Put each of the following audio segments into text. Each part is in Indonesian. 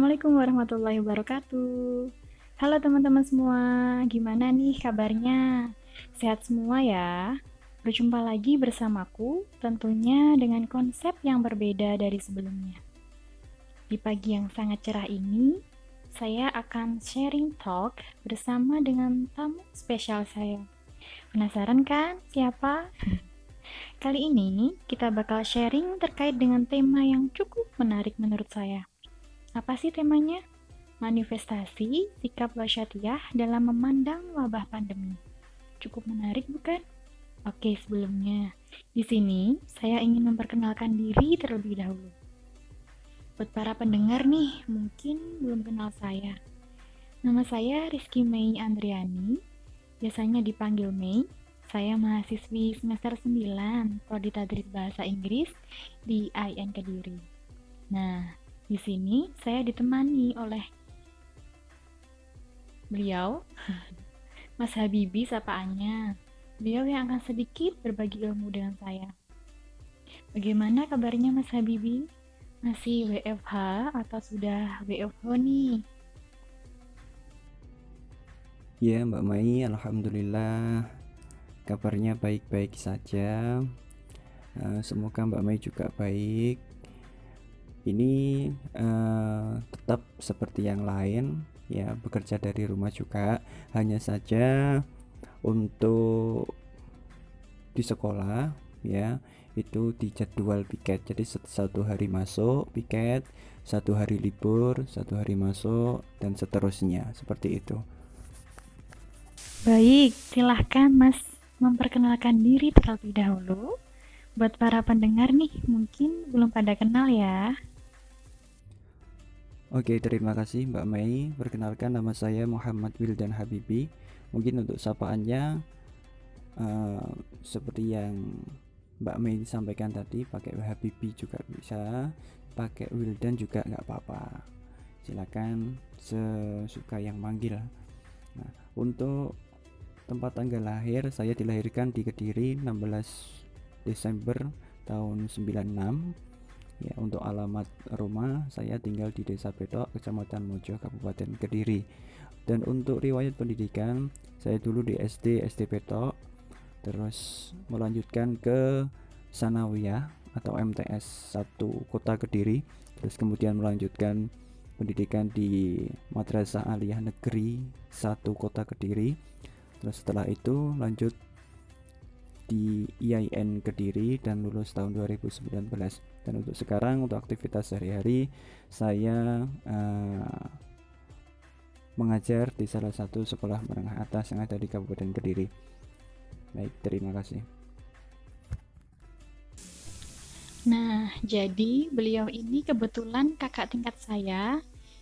Assalamualaikum warahmatullahi wabarakatuh. Halo teman-teman semua, gimana nih kabarnya? Sehat semua ya? Berjumpa lagi bersamaku, tentunya dengan konsep yang berbeda dari sebelumnya. Di pagi yang sangat cerah ini, saya akan sharing talk bersama dengan tamu spesial saya. Penasaran kan siapa? Kali ini kita bakal sharing terkait dengan tema yang cukup menarik menurut saya. Apa sih temanya? Manifestasi sikap wasyatiyah dalam memandang wabah pandemi. Cukup menarik bukan? Oke, sebelumnya, di sini saya ingin memperkenalkan diri terlebih dahulu. Buat para pendengar nih, mungkin belum kenal saya. Nama saya Rizky Mei Andriani, biasanya dipanggil Mei. Saya mahasiswi semester 9, Prodi Tadris Bahasa Inggris di IAIN Kediri. Nah, di sini saya ditemani oleh beliau, Mas Habibi sapaannya. Beliau yang akan sedikit berbagi ilmu dengan saya. Bagaimana kabarnya Mas Habibi? Masih WFH atau sudah WFH nih? Ya, Mbak Mai, alhamdulillah kabarnya baik-baik saja. Semoga Mbak Mai juga baik. Ini tetap seperti yang lain, ya, bekerja dari rumah juga. Hanya saja untuk di sekolah, ya, itu di jadwal piket. Jadi satu hari masuk piket, satu hari libur, satu hari masuk, dan seterusnya seperti itu. Baik, silahkan Mas memperkenalkan diri terlebih dahulu. Buat para pendengar nih, mungkin belum pada kenal ya. Oke, terima kasih Mbak Mei. Perkenalkan, nama saya Muhammad Wildan Habibi. Mungkin untuk sapaannya seperti yang Mbak Mei sampaikan tadi, pakai Habibi juga bisa, pakai Wildan juga nggak apa-apa. Silakan sesuka yang manggil. Nah, untuk tempat tanggal lahir, saya dilahirkan di Kediri 16 Desember tahun 96. Ya, untuk alamat rumah saya tinggal di Desa Petok, Kecamatan Mojo, Kabupaten Kediri. Dan untuk riwayat pendidikan, saya dulu di SD Petok, terus melanjutkan ke Sanawiyah atau MTS 1 Kota Kediri, terus kemudian melanjutkan pendidikan di Madrasah Aliyah Negeri 1 Kota Kediri. Terus setelah itu lanjut di IAIN Kediri dan lulus tahun 2019. Dan untuk sekarang, untuk aktivitas sehari-hari, saya mengajar di salah satu sekolah menengah atas yang ada di Kabupaten Kediri. Baik, terima kasih. Nah, jadi beliau ini kebetulan kakak tingkat saya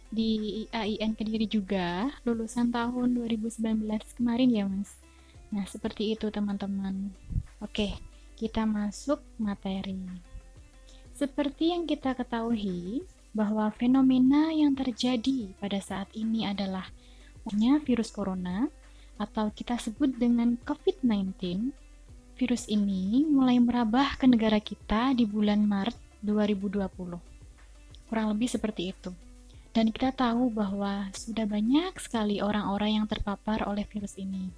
di AIN Kediri juga, lulusan tahun 2019 kemarin ya, Mas. Nah, seperti itu teman-teman. Oke, kita masuk materi. Seperti yang kita ketahui, bahwa fenomena yang terjadi pada saat ini adalah virus corona atau kita sebut dengan COVID-19. Virus ini mulai merambah ke negara kita di bulan Maret 2020. Kurang lebih seperti itu. Dan kita tahu bahwa sudah banyak sekali orang-orang yang terpapar oleh virus ini.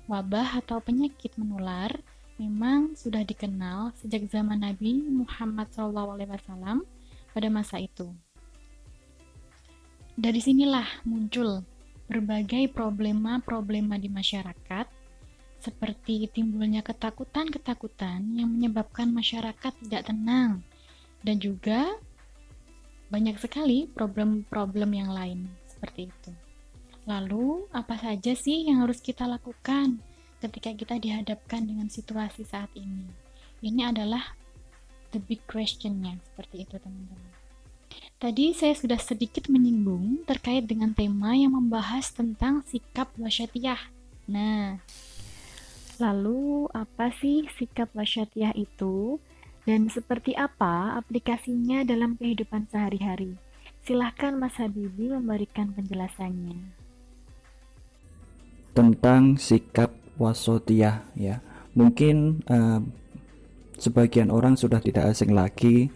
Wabah atau penyakit menular memang sudah dikenal sejak zaman Nabi Muhammad SAW pada masa itu. Dari sinilah muncul berbagai problema-problema di masyarakat, seperti timbulnya ketakutan-ketakutan yang menyebabkan masyarakat tidak tenang, dan juga banyak sekali problem-problem yang lain seperti itu. Lalu, apa saja sih yang harus kita lakukan ketika kita dihadapkan dengan situasi saat ini? Ini adalah the big question-nya, seperti itu teman-teman. Tadi saya sudah sedikit menyinggung terkait dengan tema yang membahas tentang sikap wasyatiyah. Nah, lalu apa sih sikap wasyatiyah itu? Dan seperti apa aplikasinya dalam kehidupan sehari-hari? Silahkan Mas Habibi memberikan penjelasannya. Tentang sikap wasotiyah, ya, mungkin sebagian orang sudah tidak asing lagi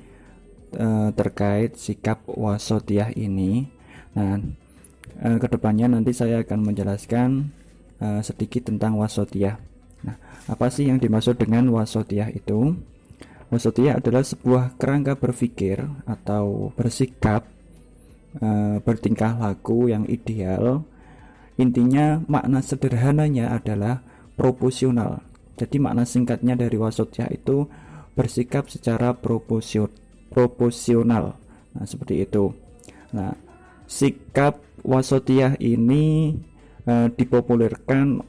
terkait sikap wasotiyah ini. Nah, kedepannya nanti saya akan menjelaskan sedikit tentang wasatiyah. Nah, apa sih yang dimaksud dengan wasatiyah itu? Wasatiyah adalah sebuah kerangka berpikir atau bersikap, bertingkah laku yang ideal. Intinya makna sederhananya adalah proporsional. Jadi makna singkatnya dari wasatiyah itu bersikap secara proporsional. Nah, seperti itu. Nah, sikap wasatiyah ini dipopulerkan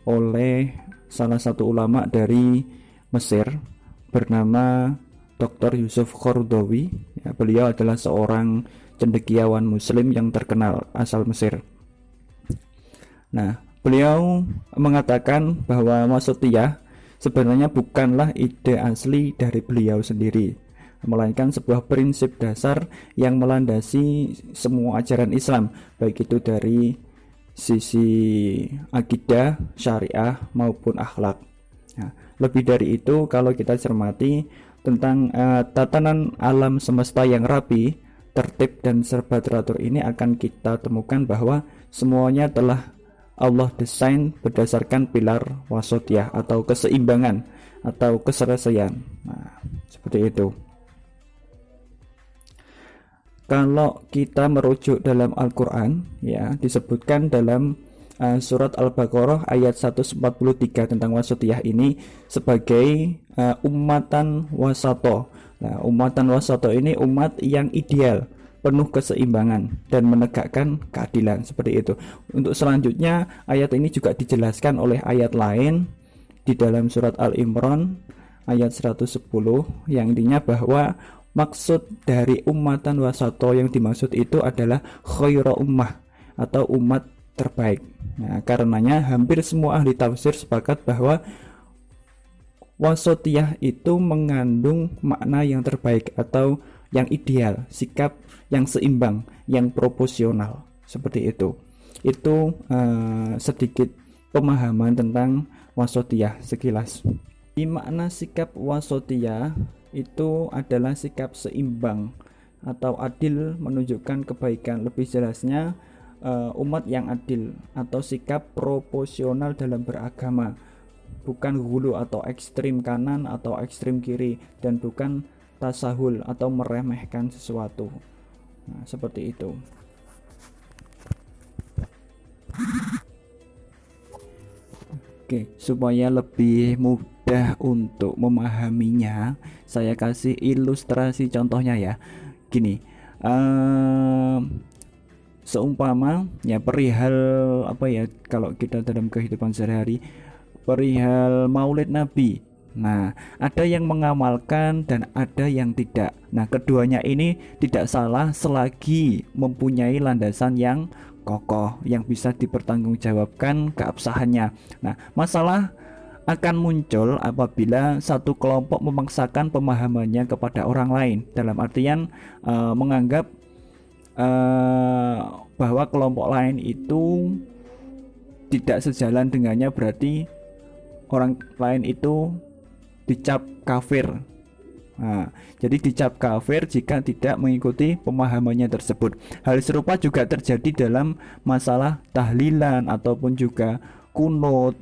oleh salah satu ulama dari Mesir bernama Dr. Yusuf Qaradawi. Ya, beliau adalah seorang cendekiawan muslim yang terkenal asal Mesir. Nah, beliau mengatakan bahwa wasatiyah sebenarnya bukanlah ide asli dari beliau sendiri, melainkan sebuah prinsip dasar yang melandasi semua ajaran Islam, baik itu dari sisi akidah, syariah maupun akhlak. Nah, lebih dari itu, kalau kita cermati tentang tatanan alam semesta yang rapi, tertib dan serba teratur ini, akan kita temukan bahwa semuanya telah Allah desain berdasarkan pilar wasatiyah atau keseimbangan atau keselesaian. Nah, seperti itu. Kalau kita merujuk dalam Al-Quran, ya, disebutkan dalam surat Al-Baqarah ayat 143 tentang wasatiyah ini sebagai ummatan wasato. Nah, ummatan wasato ini umat yang ideal, penuh keseimbangan dan menegakkan keadilan, seperti itu. Untuk selanjutnya, ayat ini juga dijelaskan oleh ayat lain di dalam surat Al-Imran ayat 110 yang intinya bahwa maksud dari ummatan wasato yang dimaksud itu adalah khairu ummah atau umat terbaik. Nah, karenanya hampir semua ahli tafsir sepakat bahwa wasatiyah itu mengandung makna yang terbaik atau yang ideal, sikap yang seimbang, yang proporsional, seperti itu. Itu sedikit pemahaman tentang wasatiyah sekilas. Di makna sikap wasatiyah itu adalah sikap seimbang atau adil, menunjukkan kebaikan. Lebih jelasnya, umat yang adil atau sikap proporsional dalam beragama, bukan hulu atau ekstrim kanan atau ekstrim kiri, dan bukan tasahul atau meremehkan sesuatu. Nah, seperti itu. Oke, supaya lebih mudah untuk memahaminya, saya kasih ilustrasi contohnya ya. Gini, seumpama ya perihal apa ya, kalau kita dalam kehidupan sehari-hari, perihal Maulid Nabi. Nah, ada yang mengamalkan dan ada yang tidak. Nah, keduanya ini tidak salah selagi mempunyai landasan yang kokoh yang bisa dipertanggungjawabkan keabsahannya. Nah, masalah akan muncul apabila satu kelompok memaksakan pemahamannya kepada orang lain, dalam artian menganggap bahwa kelompok lain itu tidak sejalan dengannya, berarti orang lain itu dicap kafir. Nah, jadi dicap kafir jika tidak mengikuti pemahamannya tersebut. Hal serupa juga terjadi dalam masalah tahlilan ataupun juga kunut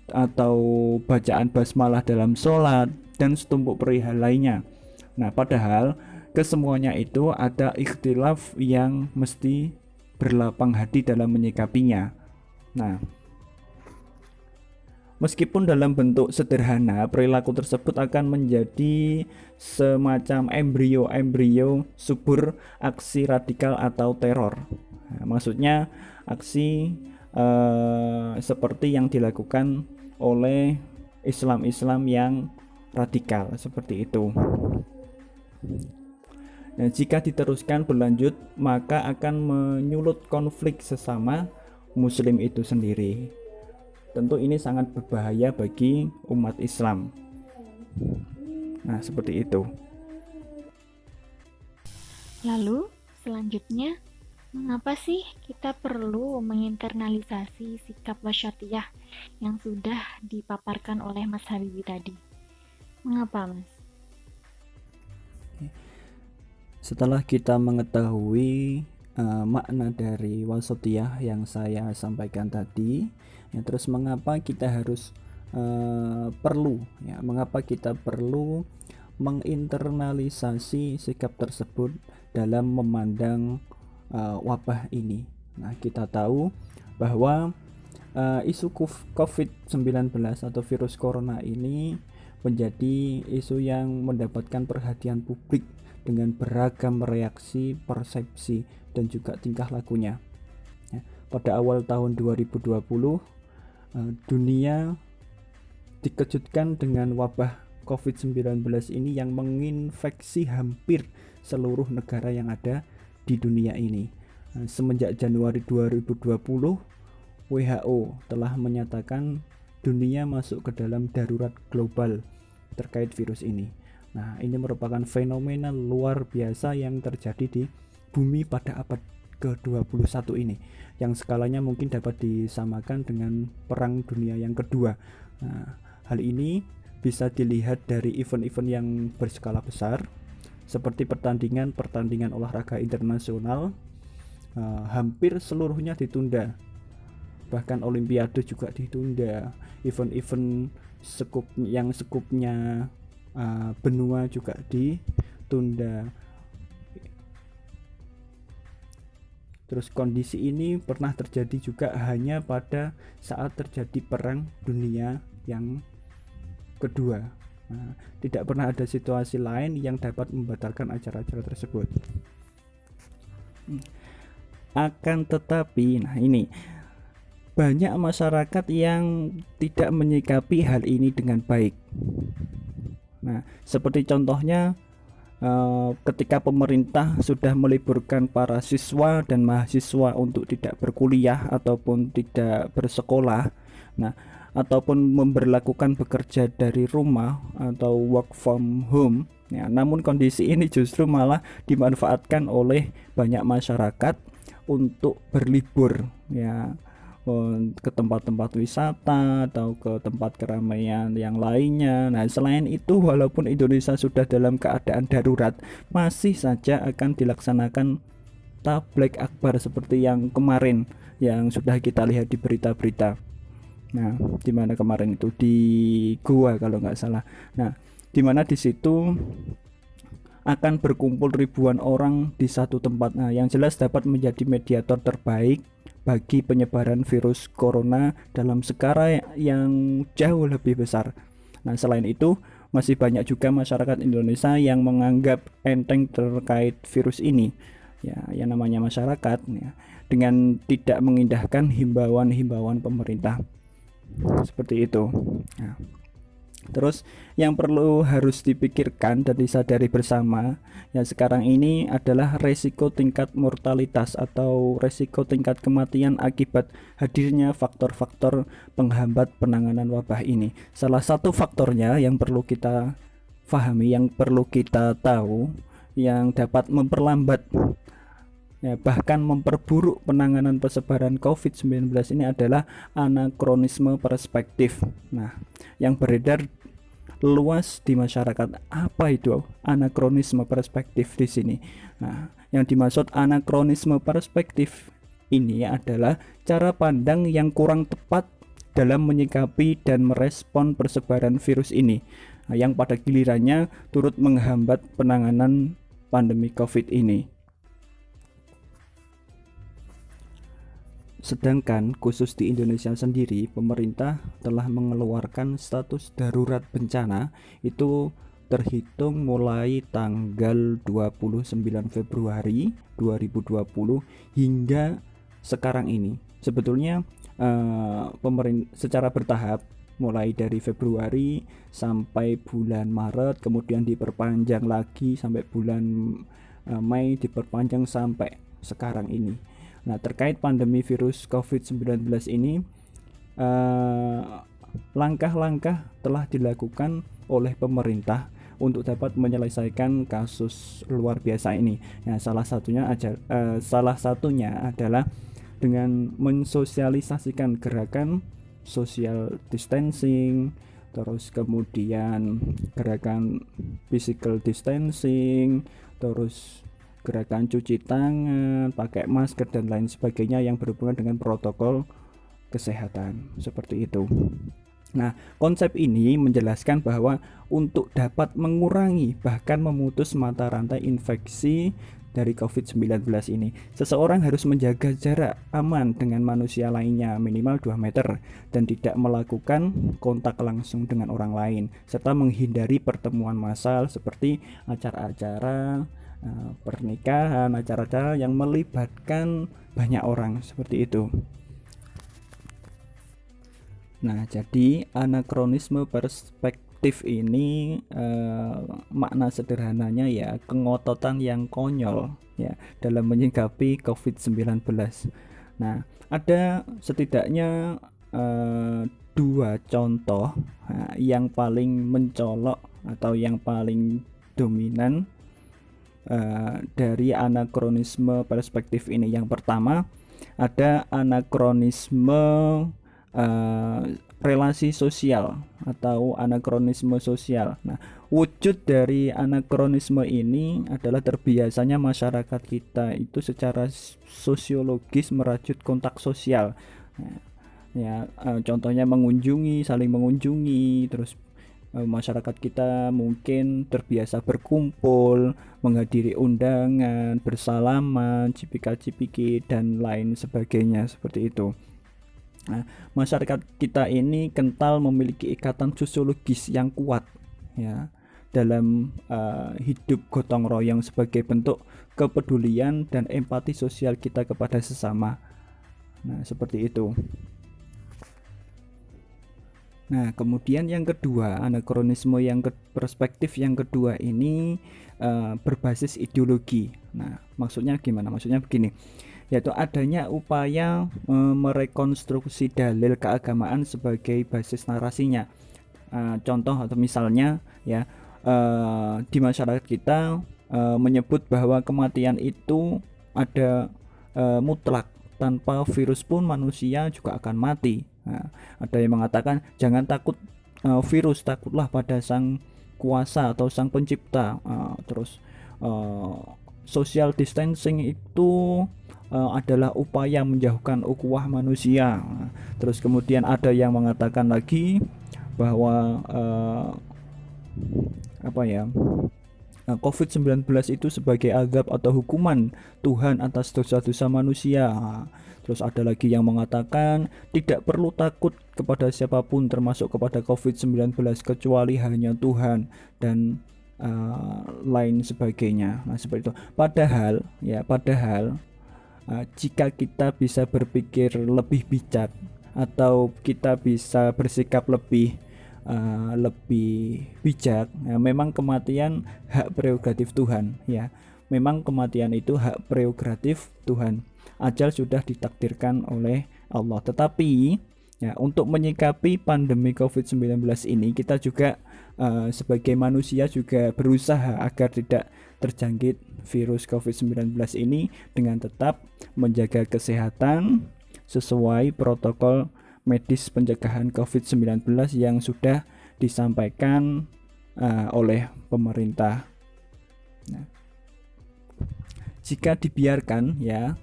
atau bacaan basmalah dalam sholat dan setumpuk perihal lainnya. Nah, padahal kesemuanya itu ada ikhtilaf yang mesti berlapang hati dalam menyikapinya. Nah, meskipun dalam bentuk sederhana, perilaku tersebut akan menjadi semacam embrio-embrio subur aksi radikal atau teror. Nah, maksudnya aksi seperti yang dilakukan oleh Islam-Islam yang radikal, seperti itu. Nah, jika diteruskan berlanjut, maka akan menyulut konflik sesama Muslim itu sendiri. Tentu ini sangat berbahaya bagi umat Islam. Nah, seperti itu. Lalu, selanjutnya, mengapa sih kita perlu menginternalisasi sikap wasatiyah yang sudah dipaparkan oleh Mas Habibi tadi? Mengapa, Mas? Setelah kita mengetahui makna dari wasatiyah yang saya sampaikan tadi ya. Terus mengapa kita harus mengapa kita perlu menginternalisasi sikap tersebut dalam memandang wabah ini. Nah, kita tahu bahwa isu COVID-19 atau virus corona ini menjadi isu yang mendapatkan perhatian publik dengan beragam reaksi, persepsi, dan juga tingkah lakunya. Ya, pada awal tahun 2020, dunia dikejutkan dengan wabah COVID-19 ini yang menginfeksi hampir seluruh negara yang ada di dunia ini. Semenjak Januari 2020, WHO telah menyatakan dunia masuk ke dalam darurat global terkait virus ini. Nah, ini merupakan fenomena luar biasa yang terjadi di bumi pada abad ke-21 ini, yang skalanya mungkin dapat disamakan dengan Perang Dunia yang kedua. Nah, hal ini bisa dilihat dari event-event yang berskala besar seperti pertandingan olahraga internasional, hampir seluruhnya ditunda. Bahkan olimpiade juga ditunda, event-event skupnya benua juga ditunda. Terus kondisi ini pernah terjadi juga hanya pada saat terjadi Perang Dunia yang kedua. Nah, tidak pernah ada situasi lain yang dapat membatalkan acara-acara tersebut. Akan tetapi, nah ini banyak masyarakat yang tidak menyikapi hal ini dengan baik. Nah, seperti contohnya ketika pemerintah sudah meliburkan para siswa dan mahasiswa untuk tidak berkuliah ataupun tidak bersekolah, nah, ataupun memberlakukan bekerja dari rumah atau work from home, ya, namun kondisi ini justru malah dimanfaatkan oleh banyak masyarakat untuk berlibur, ya, ke tempat-tempat wisata atau ke tempat keramaian yang lainnya. Nah, selain itu, walaupun Indonesia sudah dalam keadaan darurat, masih saja akan dilaksanakan tablek akbar seperti yang kemarin yang sudah kita lihat di berita-berita. Nah, di mana kemarin itu di Goa kalau nggak salah. Nah, di mana di situ akan berkumpul ribuan orang di satu tempat. Nah, yang jelas dapat menjadi mediator terbaik bagi penyebaran virus corona dalam skala yang jauh lebih besar. Nah, selain itu, masih banyak juga masyarakat Indonesia yang menganggap enteng terkait virus ini. Ya, yang namanya masyarakat, ya, dengan tidak mengindahkan himbauan-himbauan pemerintah. Seperti itu. Nah, terus yang perlu harus dipikirkan dan disadari bersama yang sekarang ini adalah resiko tingkat mortalitas atau resiko tingkat kematian akibat hadirnya faktor-faktor penghambat penanganan wabah ini. Salah satu faktornya yang perlu kita pahami, yang perlu kita tahu, yang dapat memperlambat, ya, bahkan memperburuk penanganan persebaran COVID-19 ini adalah anakronisme perspektif. Nah, yang beredar luas di masyarakat. Apa itu anakronisme perspektif di sini? Nah, yang dimaksud anakronisme perspektif ini adalah cara pandang yang kurang tepat dalam menyikapi dan merespon persebaran virus ini, nah, yang pada gilirannya turut menghambat penanganan pandemi COVID ini. Sedangkan khusus di Indonesia sendiri, pemerintah telah mengeluarkan status darurat bencana itu terhitung mulai tanggal 29 Februari 2020 hingga sekarang ini. Sebetulnya pemerintah secara bertahap mulai dari Februari sampai bulan Maret, kemudian diperpanjang lagi sampai bulan Mei, diperpanjang sampai sekarang ini. Nah, terkait pandemi virus COVID-19 ini, langkah-langkah telah dilakukan oleh pemerintah untuk dapat menyelesaikan kasus luar biasa ini. Nah, salah satunya adalah dengan mensosialisasikan gerakan social distancing, terus kemudian gerakan physical distancing, terus gerakan cuci tangan, pakai masker dan lain sebagainya yang berhubungan dengan protokol kesehatan seperti itu. Nah, konsep ini menjelaskan bahwa untuk dapat mengurangi bahkan memutus mata rantai infeksi dari COVID-19 ini, seseorang harus menjaga jarak aman dengan manusia lainnya minimal 2 meter dan tidak melakukan kontak langsung dengan orang lain, serta menghindari pertemuan massal seperti acara-acara pernikahan, acara-acara yang melibatkan banyak orang seperti itu. Nah, jadi anakronisme perspektif ini makna sederhananya ya kengototan yang konyol ya dalam menyikapi COVID-19. Nah, ada setidaknya 2 contoh yang paling mencolok atau yang paling dominan dari anakronisme perspektif ini. Yang pertama ada anakronisme relasi sosial atau anakronisme sosial. Nah, wujud dari anakronisme ini adalah terbiasanya masyarakat kita itu secara sosiologis merajut kontak sosial. Nah, ya, contohnya mengunjungi, saling mengunjungi, terus masyarakat kita mungkin terbiasa berkumpul, menghadiri undangan, bersalaman, cipika-cipiki dan lain sebagainya seperti itu. Nah, masyarakat kita ini kental memiliki ikatan sosiologis yang kuat ya dalam hidup gotong royong sebagai bentuk kepedulian dan empati sosial kita kepada sesama. Nah, seperti itu. Nah, kemudian yang kedua, anakronisme yang perspektif yang kedua ini berbasis ideologi. Nah, maksudnya gimana? Maksudnya begini, yaitu adanya upaya merekonstruksi dalil keagamaan sebagai basis narasinya. Contoh atau misalnya ya di masyarakat kita menyebut bahwa kematian itu ada mutlak, tanpa virus pun manusia juga akan mati. Nah, ada yang mengatakan jangan takut virus, takutlah pada sang kuasa atau sang pencipta. Terus social distancing itu adalah upaya menjauhkan ukhuwah manusia. Terus kemudian ada yang mengatakan lagi bahwa COVID-19 itu sebagai azab atau hukuman Tuhan atas dosa-dosa manusia. Terus ada lagi yang mengatakan tidak perlu takut kepada siapapun termasuk kepada COVID-19 kecuali hanya Tuhan dan lain sebagainya. Nah, seperti itu. Padahal jika kita bisa berpikir lebih bijak atau kita bisa bersikap lebih bijak, ya, memang kematian hak prerogatif Tuhan ya. Memang kematian itu hak prerogatif Tuhan. Ajal sudah ditakdirkan oleh Allah. Tetapi ya, untuk menyikapi pandemi COVID-19 ini kita juga sebagai manusia juga berusaha agar tidak terjangkit virus COVID-19 ini dengan tetap menjaga kesehatan sesuai protokol medis pencegahan COVID-19 yang sudah disampaikan oleh pemerintah. Nah, jika dibiarkan ya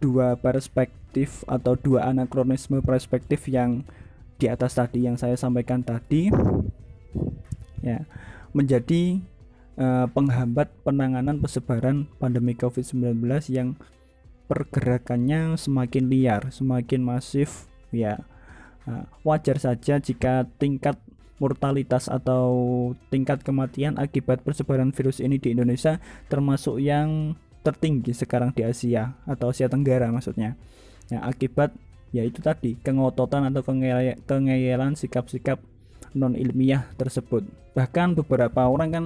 dua perspektif atau dua anakronisme perspektif yang di atas tadi yang saya sampaikan tadi ya menjadi penghambat penanganan persebaran pandemi COVID-19 yang pergerakannya semakin liar, semakin masif ya. Wajar saja jika tingkat mortalitas atau tingkat kematian akibat persebaran virus ini di Indonesia termasuk yang tertinggi sekarang di Asia atau Asia Tenggara maksudnya. Ya, akibat yaitu tadi kengototan atau kengeyelan sikap-sikap non ilmiah tersebut. Bahkan beberapa orang kan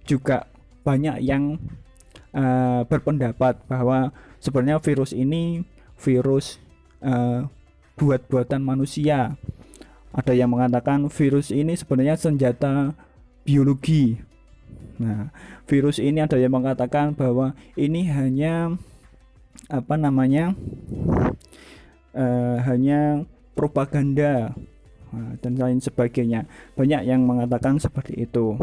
juga banyak yang berpendapat bahwa sebenarnya virus ini virus buat-buatan manusia. Ada yang mengatakan virus ini sebenarnya senjata biologi. Nah, virus ini ada yang mengatakan bahwa ini hanya hanya propaganda dan lain sebagainya. Banyak yang mengatakan seperti itu.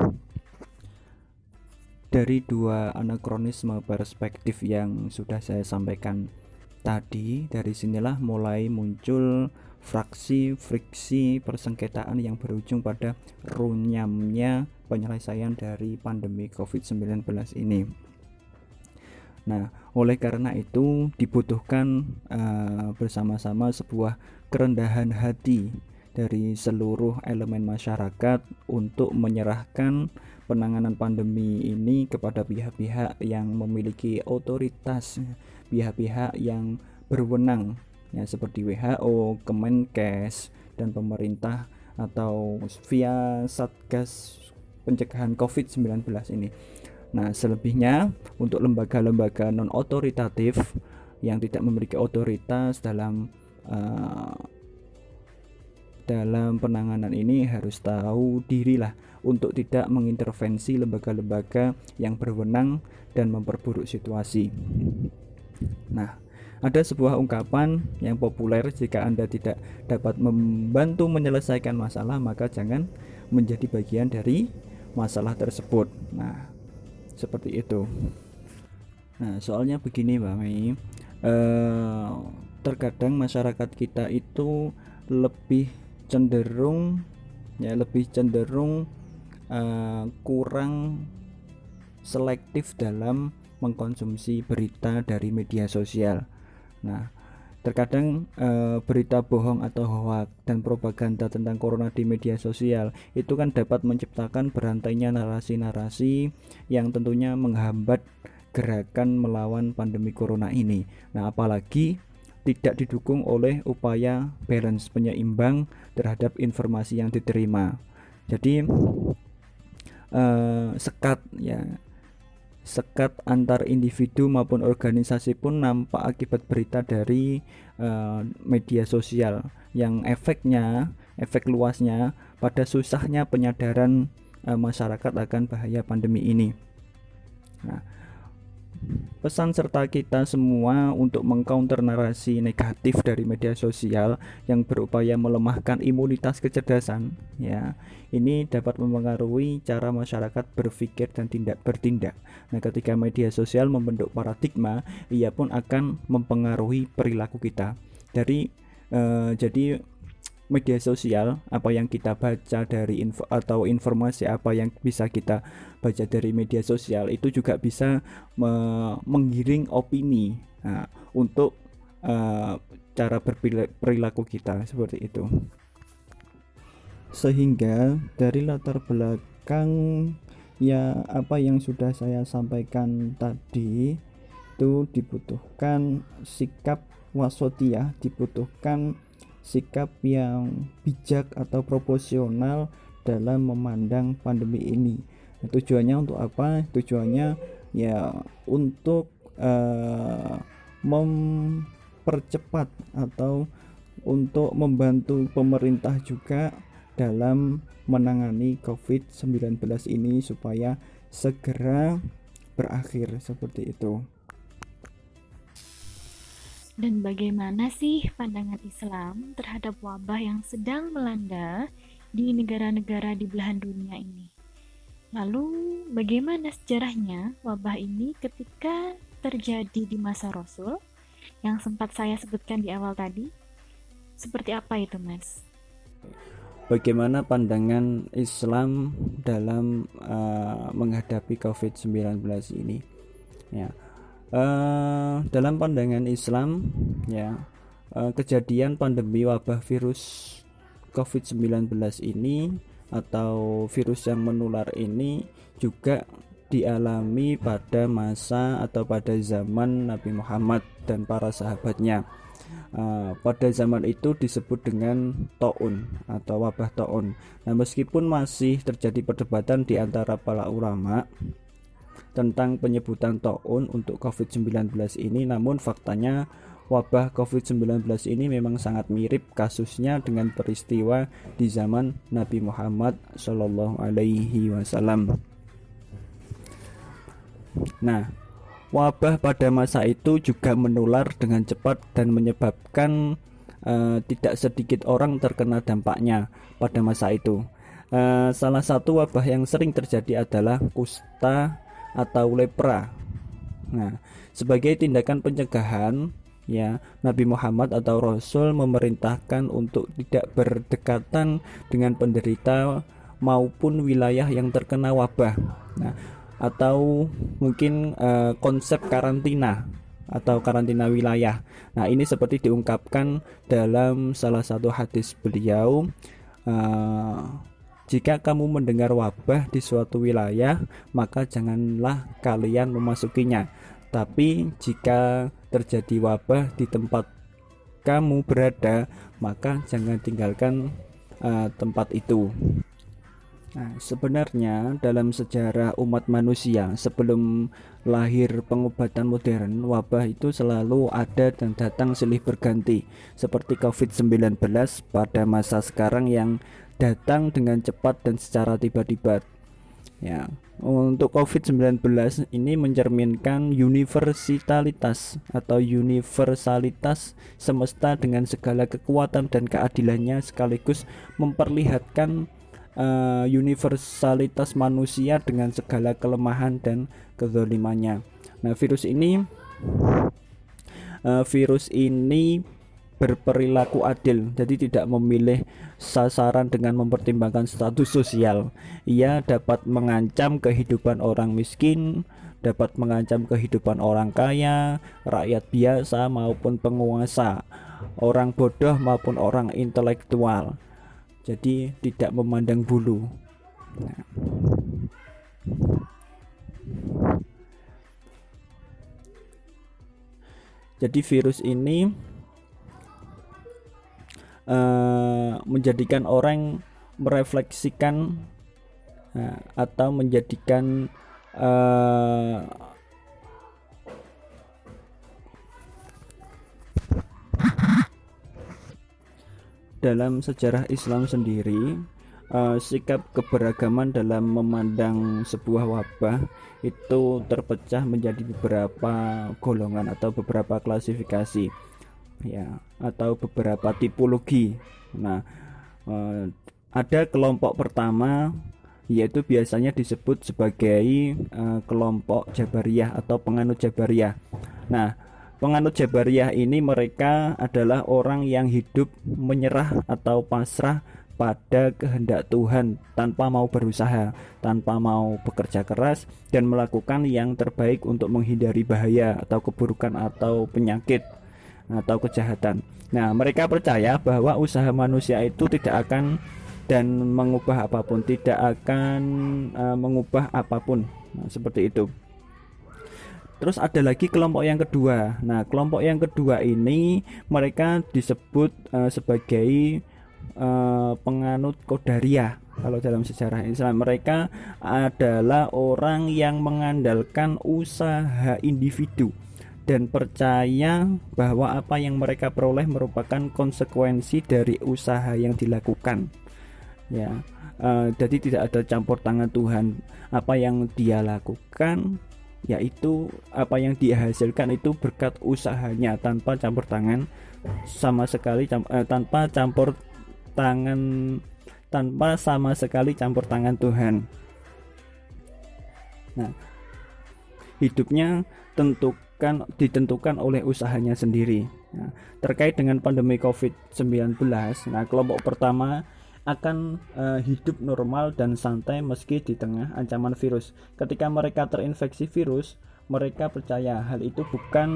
dari dua anakronisme perspektif yang sudah saya sampaikan tadi, dari sinilah mulai muncul friksi persengketaan yang berujung pada runyamnya penyelesaian dari pandemi COVID-19 ini. Nah, oleh karena itu dibutuhkan bersama-sama sebuah kerendahan hati dari seluruh elemen masyarakat untuk menyerahkan penanganan pandemi ini kepada pihak-pihak yang memiliki otoritas, pihak-pihak yang berwenang, ya, seperti WHO, Kemenkes, dan pemerintah atau via Satgas pencegahan COVID-19 ini. Nah, selebihnya untuk lembaga-lembaga non otoritatif yang tidak memiliki otoritas dalam penanganan ini harus tahu dirilah untuk tidak mengintervensi lembaga-lembaga yang berwenang dan memperburuk situasi. Nah, ada sebuah ungkapan yang populer, jika Anda tidak dapat membantu menyelesaikan masalah, maka jangan menjadi bagian dari masalah tersebut. Nah, seperti itu. Nah, soalnya begini Mbak Mei, terkadang masyarakat kita itu lebih cenderung kurang selektif dalam mengkonsumsi berita dari media sosial. Nah, terkadang berita bohong atau hoak dan propaganda tentang corona di media sosial itu kan dapat menciptakan berantainya narasi-narasi yang tentunya menghambat gerakan melawan pandemi corona ini. Nah, apalagi tidak didukung oleh upaya balance, penyeimbang terhadap informasi yang diterima. Jadi sekat antar individu maupun organisasi pun nampak akibat berita dari media sosial yang efek luasnya pada susahnya penyadaran masyarakat akan bahaya pandemi ini. Nah, pesan serta kita semua untuk mengcounter narasi negatif dari media sosial yang berupaya melemahkan imunitas kecerdasan, ya, ini dapat mempengaruhi cara masyarakat berpikir dan bertindak. Nah, ketika media sosial membentuk paradigma, ia pun akan mempengaruhi perilaku kita. Jadi media sosial, apa yang kita baca dari info atau informasi apa yang bisa kita baca dari media sosial itu juga bisa menggiring opini, nah, untuk cara berperilaku kita seperti itu. Sehingga dari latar belakang ya apa yang sudah saya sampaikan tadi, itu dibutuhkan sikap wasatiyah, dibutuhkan sikap yang bijak atau proporsional dalam memandang pandemi ini. Tujuannya untuk apa? Tujuannya ya untuk mempercepat atau untuk membantu pemerintah juga dalam menangani COVID-19 ini supaya segera berakhir, seperti itu. Dan bagaimana sih pandangan Islam terhadap wabah yang sedang melanda di negara-negara di belahan dunia ini? Lalu bagaimana sejarahnya wabah ini ketika terjadi di masa Rasul yang sempat saya sebutkan di awal tadi? Seperti apa itu, Mas? Bagaimana pandangan Islam dalam menghadapi COVID-19 ini? Ya. Dalam pandangan Islam, ya, kejadian pandemi wabah virus COVID-19 ini atau virus yang menular ini juga dialami pada masa atau pada zaman Nabi Muhammad dan para sahabatnya. Pada zaman itu disebut dengan taun atau wabah taun. Nah, meskipun masih terjadi perdebatan di antara para ulama tentang penyebutan taun untuk COVID-19 ini, namun faktanya wabah COVID-19 ini memang sangat mirip kasusnya dengan peristiwa di zaman Nabi Muhammad Shallallahu Alaihi Wasallam. Nah, wabah pada masa itu juga menular dengan cepat dan menyebabkan tidak sedikit orang terkena dampaknya pada masa itu. Salah satu wabah yang sering terjadi adalah kusta atau lepra. Nah, sebagai tindakan pencegahan, ya, Nabi Muhammad atau Rasul memerintahkan untuk tidak berdekatan dengan penderita maupun wilayah yang terkena wabah. Nah, atau mungkin konsep karantina atau karantina wilayah. Nah, ini seperti diungkapkan dalam salah satu hadis beliau, jika kamu mendengar wabah di suatu wilayah, maka janganlah kalian memasukinya. Tapi jika terjadi wabah di tempat kamu berada, maka jangan tinggalkan tempat itu. Nah, sebenarnya dalam sejarah umat manusia sebelum lahir pengobatan modern, wabah itu selalu ada dan datang silih berganti. Seperti COVID-19 pada masa sekarang yang datang dengan cepat dan secara tiba-tiba. Ya, untuk COVID-19 ini mencerminkan universalitas atau universalitas semesta dengan segala kekuatan dan keadilannya, sekaligus memperlihatkan universalitas manusia dengan segala kelemahan dan kezalimannya. Nah, virus ini berperilaku adil, jadi tidak memilih sasaran dengan mempertimbangkan status sosial. Ia dapat mengancam kehidupan orang miskin, dapat mengancam kehidupan orang kaya, rakyat biasa maupun penguasa, orang bodoh maupun orang intelektual. Jadi tidak memandang bulu. Nah, jadi virus ini menjadikan orang merefleksikan atau menjadikan dalam sejarah Islam sendiri, sikap keberagaman dalam memandang sebuah wabah itu terpecah menjadi beberapa golongan atau beberapa klasifikasi, ya, atau beberapa tipologi. Nah, ada kelompok pertama, yaitu biasanya disebut sebagai kelompok Jabariyah atau penganut Jabariyah. Nah, penganut Jabariyah ini mereka adalah orang yang hidup menyerah atau pasrah pada kehendak Tuhan tanpa mau berusaha, tanpa mau bekerja keras dan melakukan yang terbaik untuk menghindari bahaya atau keburukan atau penyakit atau kejahatan. Nah, mereka percaya bahwa usaha manusia itu tidak akan dan mengubah apapun, tidak akan mengubah apapun. Nah, seperti itu. Terus ada lagi kelompok yang kedua. Nah, kelompok yang kedua ini mereka disebut sebagai penganut Qadariyah. Kalau dalam sejarah Islam, mereka adalah orang yang mengandalkan usaha individu dan percaya bahwa apa yang mereka peroleh merupakan konsekuensi dari usaha yang dilakukan. Ya, jadi tidak ada campur tangan Tuhan. Apa yang dia lakukan, yaitu apa yang dia hasilkan itu berkat usahanya, tanpa campur tangan sama sekali, tanpa sama sekali campur tangan Tuhan. Nah, hidupnya ditentukan oleh usahanya sendiri. Nah, terkait dengan pandemi COVID-19, nah, kelompok pertama akan hidup normal dan santai meski di tengah ancaman virus. Ketika mereka terinfeksi virus, mereka percaya hal itu bukan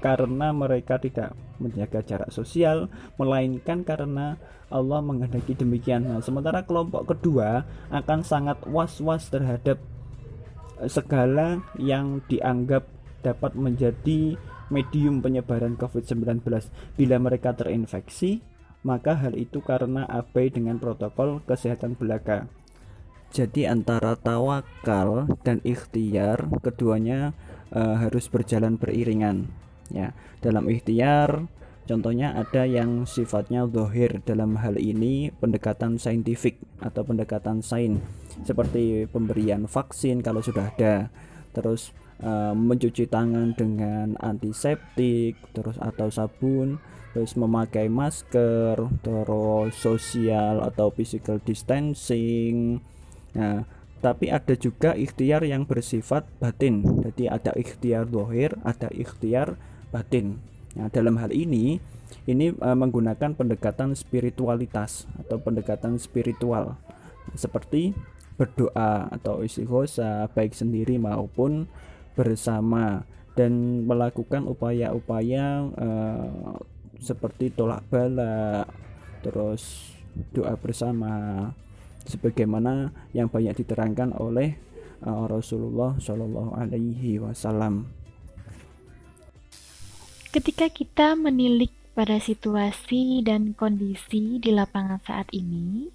karena mereka tidak menjaga jarak sosial, melainkan karena Allah menghendaki demikian. Nah, sementara kelompok kedua akan sangat was-was terhadap segala yang dianggap dapat menjadi medium penyebaran COVID-19. Bila mereka terinfeksi, maka hal itu karena abai dengan protokol kesehatan belaka. Jadi antara tawakal dan ikhtiar, keduanya harus berjalan beriringan. Ya, dalam ikhtiar, contohnya ada yang sifatnya zahir, dalam hal ini pendekatan saintifik atau pendekatan sains, seperti pemberian vaksin kalau sudah ada, terus mencuci tangan dengan antiseptik, terus atau sabun, terus memakai masker, terus social atau physical distancing. Nah, Tapi ada juga ikhtiar yang bersifat batin. Jadi ada ikhtiar zahir, ada ikhtiar batin. Nah, dalam hal ini menggunakan pendekatan spiritualitas atau pendekatan spiritual seperti berdoa atau istighosa baik sendiri maupun bersama, dan melakukan upaya-upaya seperti tolak bala, terus doa bersama sebagaimana yang banyak diterangkan oleh Rasulullah Shallallahu Alaihi Wasallam. Ketika kita menilik pada situasi dan kondisi di lapangan saat ini,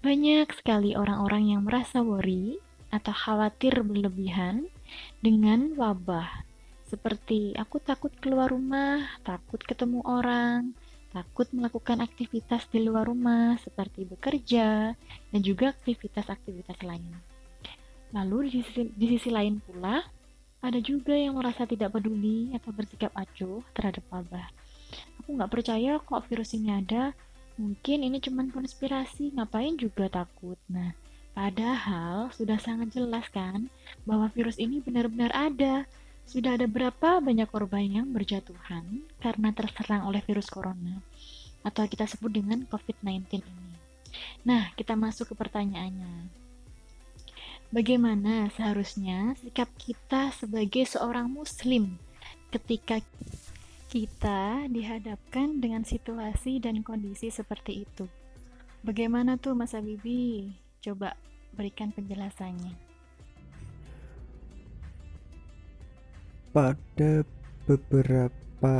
banyak sekali orang-orang yang merasa worry atau khawatir berlebihan dengan wabah. Seperti aku takut keluar rumah, takut ketemu orang, takut melakukan aktivitas di luar rumah seperti bekerja dan juga aktivitas-aktivitas lain. Lalu di sisi lain pula, ada juga yang merasa tidak peduli atau bersikap acuh terhadap wabah. Aku nggak percaya kok virus ini ada, mungkin ini cuma konspirasi, ngapain juga takut. Nah, padahal sudah sangat jelas kan bahwa virus ini benar-benar ada. Sudah ada berapa banyak korban yang berjatuhan karena terserang oleh virus corona atau kita sebut dengan COVID-19 ini. Nah, kita masuk ke pertanyaannya. Bagaimana seharusnya sikap kita sebagai seorang muslim ketika kita dihadapkan dengan situasi dan kondisi seperti itu? Bagaimana tuh Mas Habibi? Coba berikan penjelasannya. Pada beberapa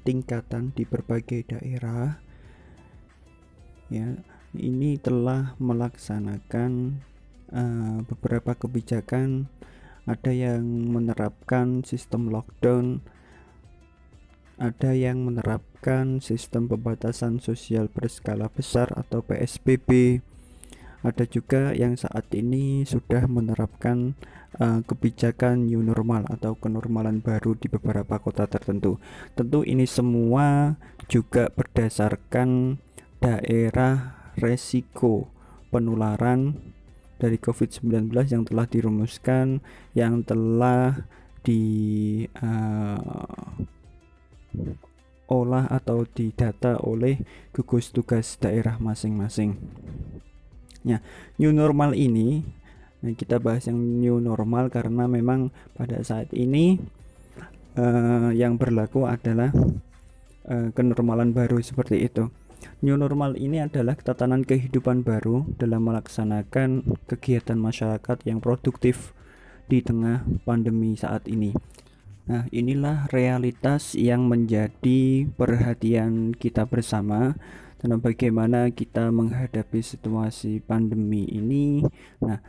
tingkatan di berbagai daerah ya, ini telah melaksanakan beberapa kebijakan. Ada yang menerapkan sistem lockdown, ada yang menerapkan sistem pembatasan sosial berskala besar atau PSBB. Ada juga yang saat ini sudah menerapkan kebijakan new normal atau kenormalan baru di beberapa kota tertentu. Tentu ini semua juga berdasarkan daerah resiko penularan dari COVID-19 yang telah dirumuskan, yang telah diolah atau didata oleh gugus tugas daerah masing-masing. Ya, new normal ini, kita bahas yang new normal karena memang pada saat ini yang berlaku adalah kenormalan baru seperti itu. New normal ini adalah tatanan kehidupan baru dalam melaksanakan kegiatan masyarakat yang produktif di tengah pandemi saat ini. Nah, inilah realitas yang menjadi perhatian kita bersama tentang bagaimana kita menghadapi situasi pandemi ini. Nah,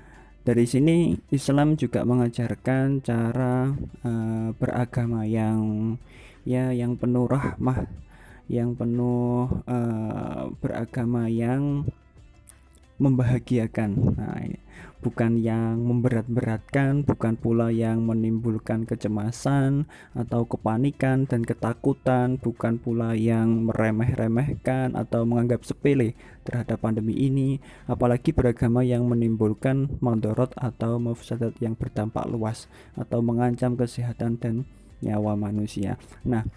dari sini Islam juga mengajarkan cara beragama yang penuh rahmah, yang penuh beragama yang membahagiakan. Nah, bukan yang memberat-beratkan, bukan pula yang menimbulkan kecemasan atau kepanikan dan ketakutan, bukan pula yang meremeh-remehkan atau menganggap sepele terhadap pandemi ini, apalagi beragama yang menimbulkan mandorot atau mafsadat yang berdampak luas atau mengancam kesehatan dan nyawa manusia. Nah,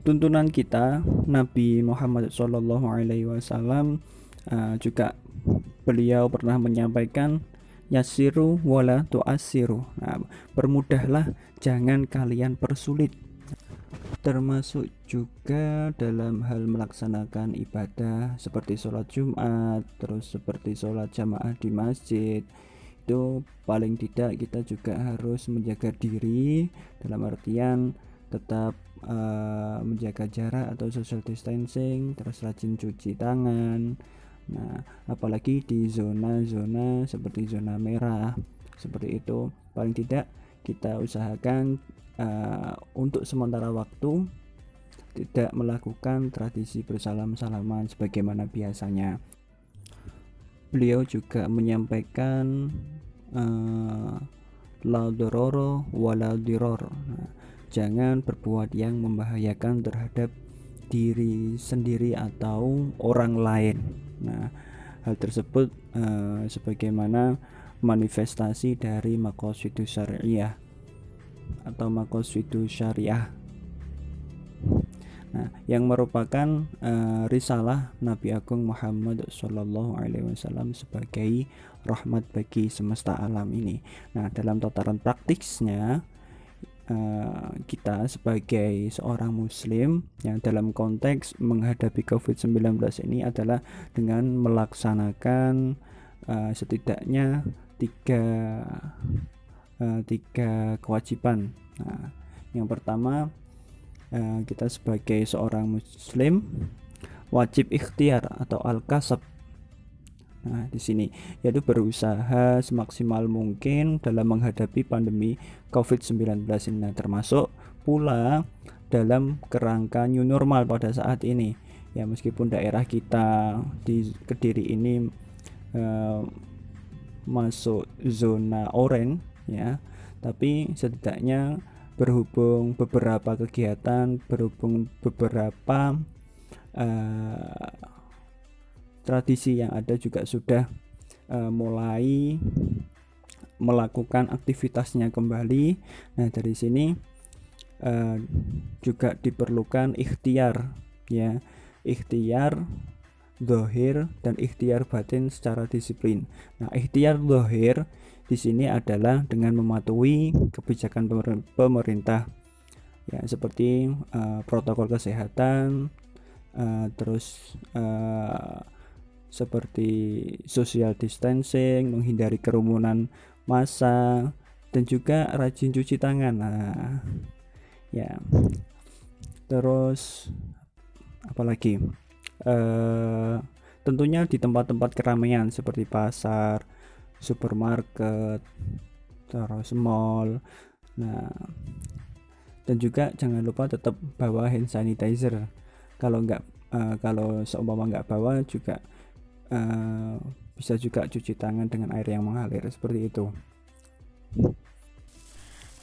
tuntunan kita Nabi Muhammad SAW juga beliau pernah menyampaikan yasiru wala tu'assiru. Nah, permudahlah, jangan kalian persulit. Termasuk juga dalam hal melaksanakan ibadah seperti sholat Jumat, terus seperti sholat jamaah di masjid. Itu paling tidak kita juga harus menjaga diri dalam artian tetap menjaga jarak atau social distancing, terus rajin cuci tangan. Nah, apalagi di zona-zona seperti zona merah seperti itu, paling tidak kita usahakan untuk sementara waktu tidak melakukan tradisi bersalam-salaman sebagaimana biasanya. Beliau juga menyampaikan la dororo wala diror. Jangan berbuat yang membahayakan terhadap diri sendiri atau orang lain. Nah, Hal tersebut sebagaimana manifestasi dari maqasidus syariah atau maqasidus syariah. Nah, yang merupakan risalah Nabi Agung Muhammad Shallallahu Alaihi Wasallam sebagai rahmat bagi semesta alam ini. Nah, dalam tataran praktisnya kita sebagai seorang muslim yang dalam konteks menghadapi COVID-19 ini adalah dengan melaksanakan setidaknya tiga kewajiban. Nah, yang pertama, kita sebagai seorang muslim wajib ikhtiar atau al-kasab. Nah, di sini yaitu berusaha semaksimal mungkin dalam menghadapi pandemi COVID-19 ini. Nah, termasuk pula dalam kerangka new normal pada saat ini. Ya, meskipun daerah kita di Kediri ini masuk zona oranye ya, tapi setidaknya berhubung beberapa kegiatan, berhubung beberapa tradisi yang ada juga sudah mulai melakukan aktivitasnya kembali. Nah, dari sini juga diperlukan ikhtiar ya, ikhtiar zahir dan ikhtiar batin secara disiplin. Nah, ikhtiar zahir di sini adalah dengan mematuhi kebijakan pemerintah ya, seperti protokol kesehatan, terus seperti social distancing, menghindari kerumunan massa, dan juga rajin cuci tangan. Nah, ya. Terus apalagi? Tentunya di tempat-tempat keramaian seperti pasar, supermarket, terus mall. Nah, dan juga jangan lupa tetap bawa hand sanitizer. Kalau seumpama nggak bawa juga bisa juga cuci tangan dengan air yang mengalir seperti itu.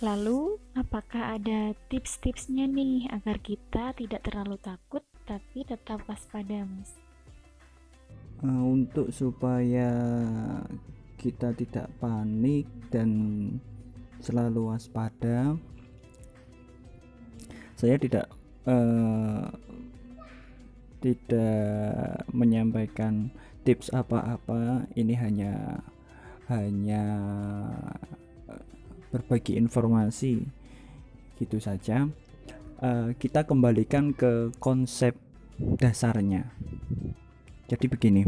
Lalu, apakah ada tips-tipsnya nih agar kita tidak terlalu takut tapi tetap waspada, Mas? Untuk supaya kita tidak panik dan selalu waspada, saya tidak menyampaikan tips apa-apa. Ini hanya berbagi informasi gitu saja. Kita kembalikan ke konsep dasarnya. Jadi begini,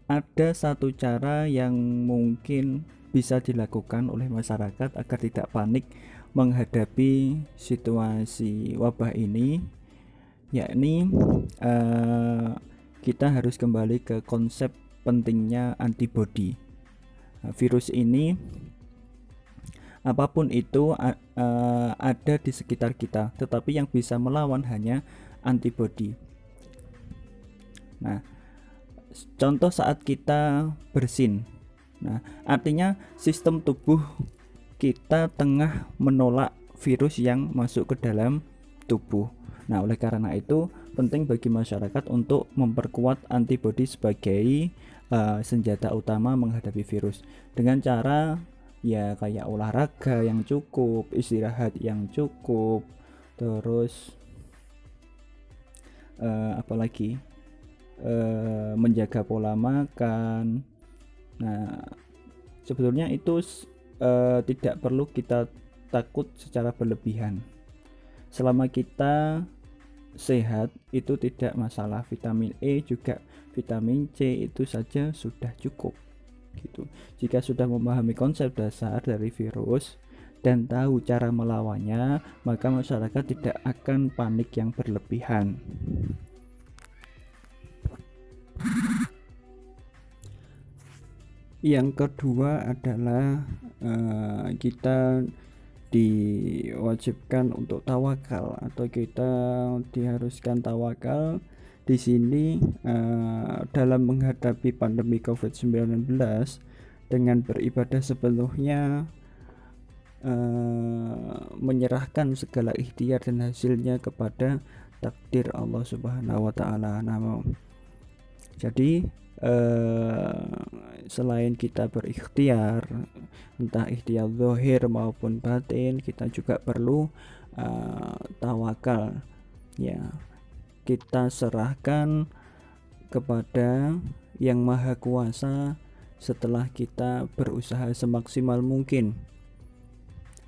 ada satu cara yang mungkin bisa dilakukan oleh masyarakat agar tidak panik menghadapi situasi wabah ini, yakni kita harus kembali ke konsep pentingnya antibodi. Virus ini apapun itu ada di sekitar kita, tetapi yang bisa melawan hanya antibodi. Nah, contoh saat kita bersin. Nah, artinya sistem tubuh kita tengah menolak virus yang masuk ke dalam tubuh. Nah, oleh karena itu penting bagi masyarakat untuk memperkuat antibodi sebagai senjata utama menghadapi virus dengan cara ya kayak olahraga yang cukup, istirahat yang cukup, terus apalagi menjaga pola makan. Nah, sebetulnya itu tidak perlu kita takut secara berlebihan. Selama kita sehat itu tidak masalah. Vitamin E juga vitamin C itu saja sudah cukup gitu. Jika sudah memahami konsep dasar dari virus dan tahu cara melawannya, maka masyarakat tidak akan panik yang berlebihan. Yang kedua adalah kita diwajibkan untuk tawakal atau kita diharuskan tawakal di sini dalam menghadapi pandemi COVID-19 dengan beribadah sepenuhnya menyerahkan segala ikhtiar dan hasilnya kepada takdir Allah Subhanahu wa taala. Nah, jadi selain kita berikhtiar, entah ikhtiar zahir maupun batin, kita juga perlu tawakal, ya. Kita serahkan kepada Yang Maha Kuasa setelah kita berusaha semaksimal mungkin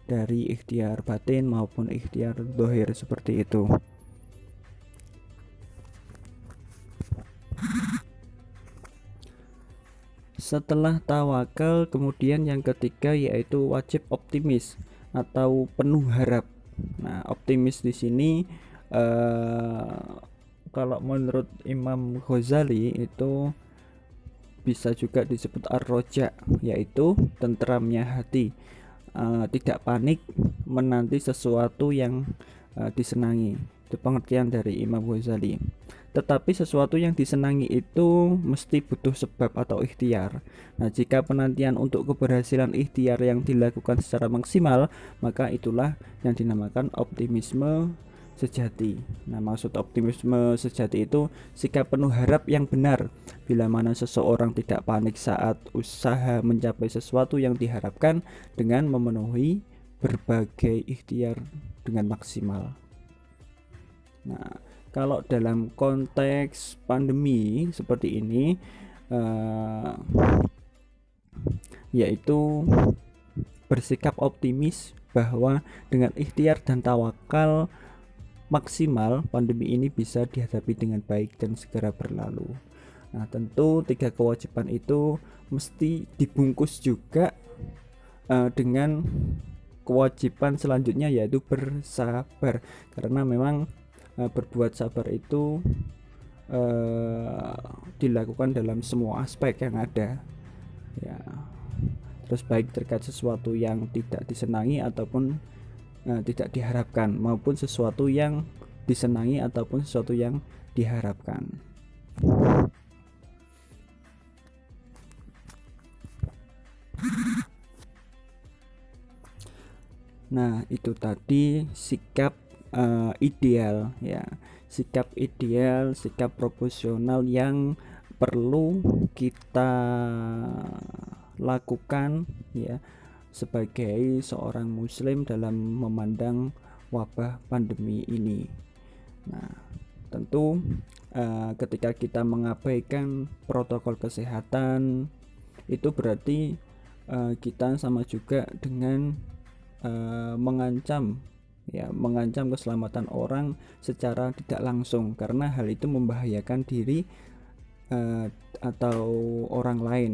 dari ikhtiar batin maupun ikhtiar zahir seperti itu. Setelah tawakal, kemudian yang ketiga yaitu wajib optimis atau penuh harap. Nah, optimis di sini kalau menurut Imam Ghazali itu bisa juga disebut ar-roja, yaitu tentramnya hati, tidak panik menanti sesuatu yang disenangi. Itu pengertian dari Imam Ghazali. Tetapi sesuatu yang disenangi itu mesti butuh sebab atau ikhtiar. Nah, jika penantian untuk keberhasilan ikhtiar yang dilakukan secara maksimal, maka itulah yang dinamakan optimisme sejati. Nah, maksud optimisme sejati itu sikap penuh harap yang benar, bila mana seseorang tidak panik saat usaha mencapai sesuatu yang diharapkan dengan memenuhi berbagai ikhtiar dengan maksimal. Nah, kalau dalam konteks pandemi seperti ini, yaitu bersikap optimis bahwa dengan ikhtiar dan tawakal maksimal pandemi ini bisa dihadapi dengan baik dan segera berlalu. Nah, tentu 3 kewajiban itu mesti dibungkus juga dengan kewajiban selanjutnya, yaitu bersabar, karena memang berbuat sabar itu dilakukan dalam semua aspek yang ada, ya. Terus baik terkait sesuatu yang tidak disenangi ataupun tidak diharapkan, maupun sesuatu yang disenangi ataupun sesuatu yang diharapkan. Nah, itu tadi sikap ideal, ya, sikap ideal, sikap proporsional yang perlu kita lakukan, ya, sebagai seorang muslim dalam memandang wabah pandemi ini. Nah, tentu ketika kita mengabaikan protokol kesehatan, itu berarti kita sama juga dengan mengancam keselamatan orang secara tidak langsung, karena hal itu membahayakan diri atau orang lain,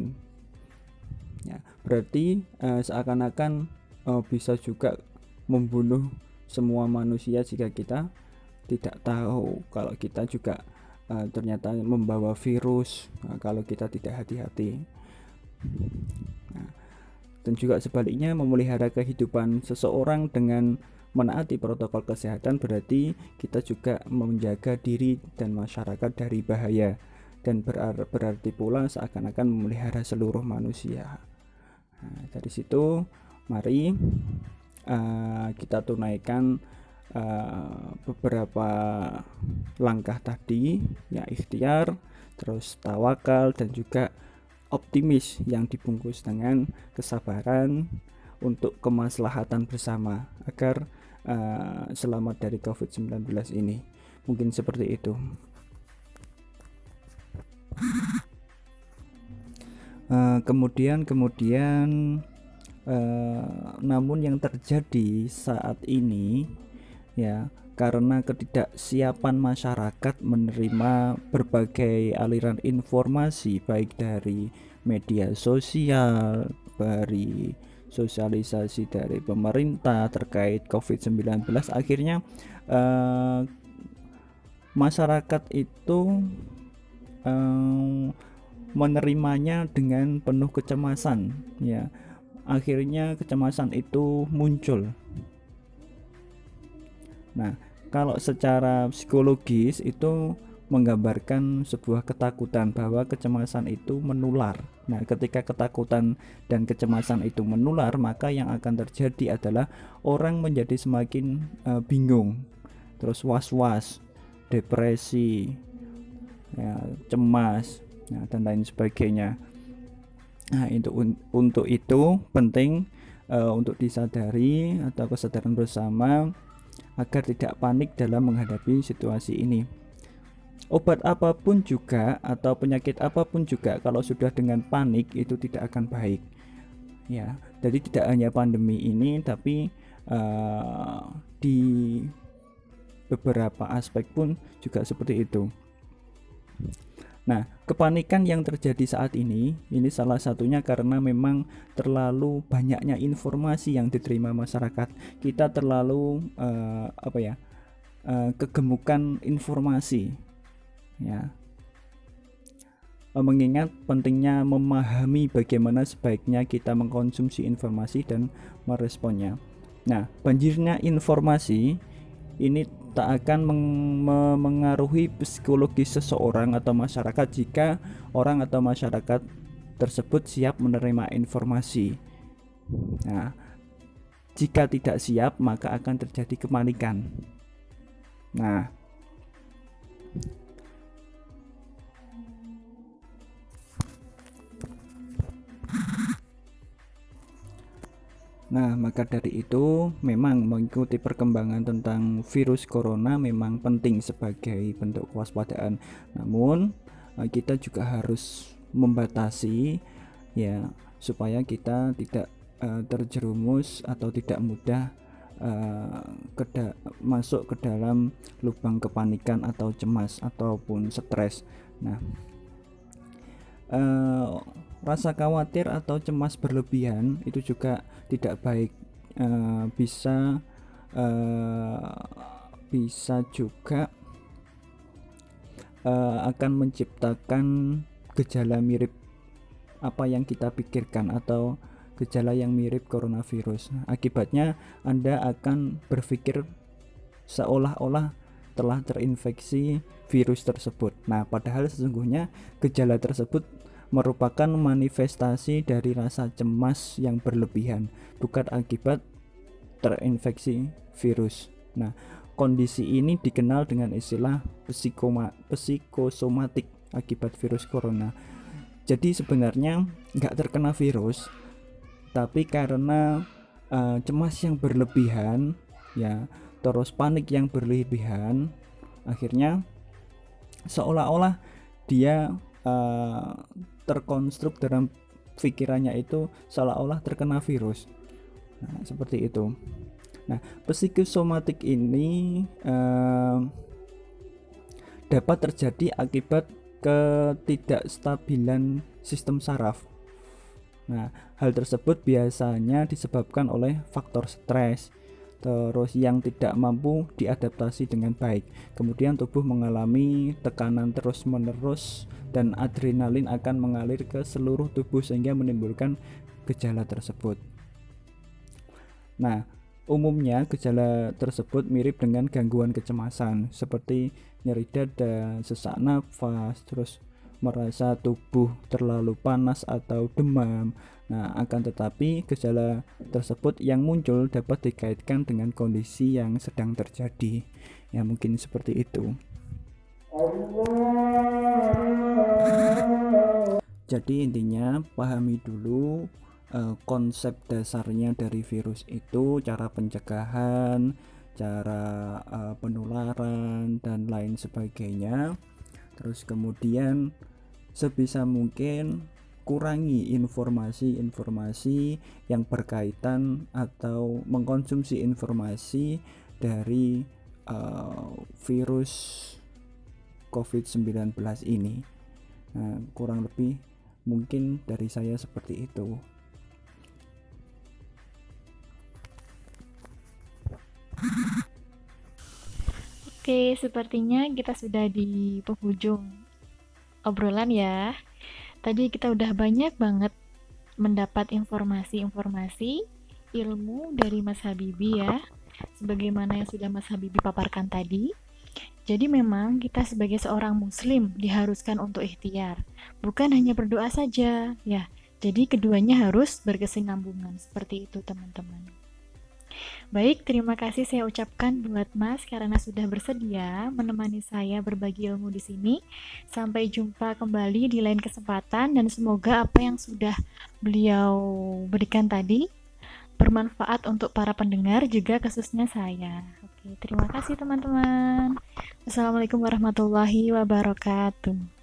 ya. Berarti seakan-akan bisa juga membunuh semua manusia jika kita tidak tahu kalau kita juga ternyata membawa virus, kalau kita tidak hati-hati. Nah, dan juga sebaliknya, memelihara kehidupan seseorang dengan menaati protokol kesehatan berarti kita juga menjaga diri dan masyarakat dari bahaya, dan berarti pula seakan-akan memelihara seluruh manusia. Nah, dari situ mari kita tunaikan beberapa langkah tadi, ya, ikhtiar, terus tawakal, dan juga optimis yang dibungkus dengan kesabaran untuk kemaslahatan bersama agar selamat dari COVID-19 ini. Mungkin seperti itu. Kemudian namun yang terjadi saat ini, ya, karena ketidaksiapan masyarakat menerima berbagai aliran informasi baik dari media sosial, dari sosialisasi dari pemerintah terkait COVID-19, akhirnya masyarakat itu menerimanya dengan penuh kecemasan, ya. Akhirnya kecemasan itu muncul. Nah, kalau secara psikologis itu menggambarkan sebuah ketakutan bahwa kecemasan itu menular. Nah, ketika ketakutan dan kecemasan itu menular, maka yang akan terjadi adalah orang menjadi semakin bingung, terus was-was, depresi, ya, cemas, dan lain sebagainya. Nah, untuk itu penting untuk disadari atau kesadaran bersama agar tidak panik dalam menghadapi situasi ini. Obat apapun juga atau penyakit apapun juga kalau sudah dengan panik itu tidak akan baik. Ya, jadi tidak hanya pandemi ini, tapi di beberapa aspek pun juga seperti itu. Nah, kepanikan yang terjadi saat ini salah satunya karena memang terlalu banyaknya informasi yang diterima masyarakat. Kita terlalu kegemukan informasi, ya. Mengingat pentingnya memahami bagaimana sebaiknya kita mengkonsumsi informasi dan meresponnya. Nah, banjirnya informasi ini tak akan mengaruhi psikologis seseorang atau masyarakat jika orang atau masyarakat tersebut siap menerima informasi. Nah, jika tidak siap maka akan terjadi kepanikan. Nah, maka dari itu memang mengikuti perkembangan tentang virus corona memang penting sebagai bentuk kewaspadaan. Namun kita juga harus membatasi, ya, supaya kita tidak terjerumus atau tidak mudah masuk ke dalam lubang kepanikan atau cemas ataupun stres. Nah, rasa khawatir atau cemas berlebihan itu juga tidak baik, bisa juga akan menciptakan gejala mirip apa yang kita pikirkan atau gejala yang mirip coronavirus. Akibatnya Anda akan berpikir seolah-olah telah terinfeksi virus tersebut. Nah, padahal sesungguhnya gejala tersebut merupakan manifestasi dari rasa cemas yang berlebihan, bukan akibat terinfeksi virus. Nah, kondisi ini dikenal dengan istilah psikosomatik akibat virus corona. Jadi sebenarnya nggak terkena virus, tapi karena cemas yang berlebihan, ya, terus panik yang berlebihan, akhirnya seolah-olah dia terkonstruk dalam pikirannya itu seolah-olah terkena virus. Nah, seperti itu. Nah, psikosomatik ini dapat terjadi akibat ketidakstabilan sistem saraf. Nah, hal tersebut biasanya disebabkan oleh faktor stres, terus yang tidak mampu diadaptasi dengan baik. Kemudian tubuh mengalami tekanan terus-menerus dan adrenalin akan mengalir ke seluruh tubuh sehingga menimbulkan gejala tersebut. Nah, umumnya gejala tersebut mirip dengan gangguan kecemasan seperti nyeri dada, sesak nafas, terus merasa tubuh terlalu panas atau demam. Nah, akan tetapi gejala tersebut yang muncul dapat dikaitkan dengan kondisi yang sedang terjadi. Ya, mungkin seperti itu. Jadi intinya pahami dulu konsep dasarnya dari virus itu, cara pencegahan, cara penularan dan lain sebagainya. Terus kemudian sebisa mungkin kurangi informasi-informasi yang berkaitan atau mengkonsumsi informasi dari virus COVID-19 ini. Nah, kurang lebih mungkin dari saya seperti itu. Oke, sepertinya kita sudah di penghujung obrolan ya. Tadi kita udah banyak banget mendapat informasi-informasi, ilmu dari Mas Habibie ya, sebagaimana yang sudah Mas Habibie paparkan tadi. Jadi memang kita sebagai seorang muslim diharuskan untuk ikhtiar, bukan hanya berdoa saja, ya. Jadi keduanya harus berkesinambungan, seperti itu teman-teman. Baik, terima kasih saya ucapkan buat Mas karena sudah bersedia menemani saya berbagi ilmu di sini. Sampai jumpa kembali di lain kesempatan dan semoga apa yang sudah beliau berikan tadi bermanfaat untuk para pendengar juga khususnya saya. Oke, terima kasih teman-teman. Assalamualaikum warahmatullahi wabarakatuh.